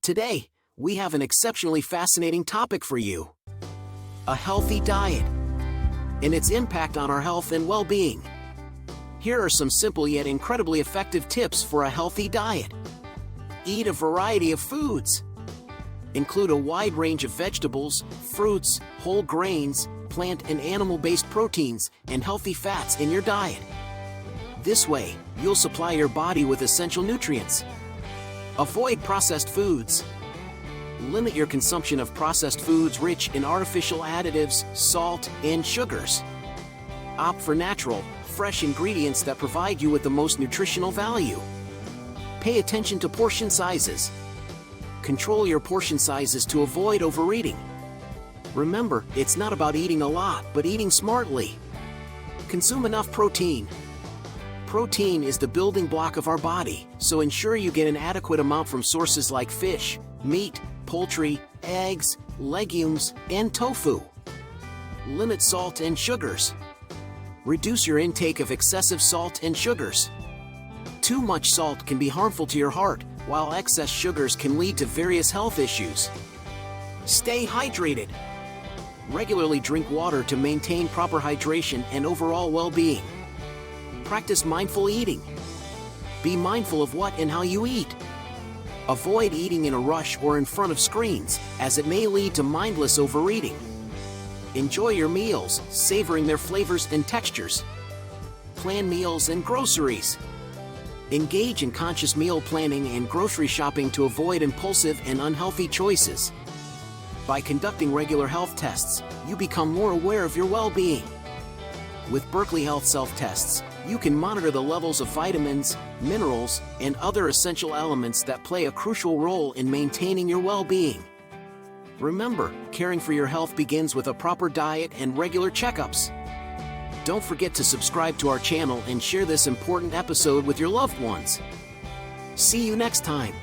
Today, we have an exceptionally fascinating topic for you. A healthy diet and its impact on our health and well-being. Here are some simple yet incredibly effective tips for a healthy diet. Eat a variety of foods. Include a wide range of vegetables, fruits, whole grains, plant and animal-based proteins, and healthy fats in your diet. This way, you'll supply your body with essential nutrients. Avoid processed foods. Limit your consumption of processed foods rich in artificial additives, salt, and sugars. Opt for natural, fresh ingredients that provide you with the most nutritional value. Pay attention to portion sizes. Control your portion sizes to avoid overeating. Remember, it's not about eating a lot, but eating smartly. Consume enough protein. Protein is the building block of our body, so ensure you get an adequate amount from sources like fish, meat, poultry, eggs, legumes, and tofu. Limit salt and sugars. Reduce your intake of excessive salt and sugars. Too much salt can be harmful to your heart, while excess sugars can lead to various health issues. Stay hydrated. Regularly drink water to maintain proper hydration and overall well-being. Practice mindful eating. Be mindful of what and how you eat. Avoid eating in a rush or in front of screens, as it may lead to mindless overeating. Enjoy your meals, savoring their flavors and textures. Plan meals and groceries. Engage in conscious meal planning and grocery shopping to avoid impulsive and unhealthy choices. By conducting regular health tests, you become more aware of your well-being. With Berkeley Health Self-Tests, you can monitor the levels of vitamins, minerals, and other essential elements that play a crucial role in maintaining your well-being. Remember, caring for your health begins with a proper diet and regular checkups. Don't forget to subscribe to our channel and share this important episode with your loved ones. See you next time.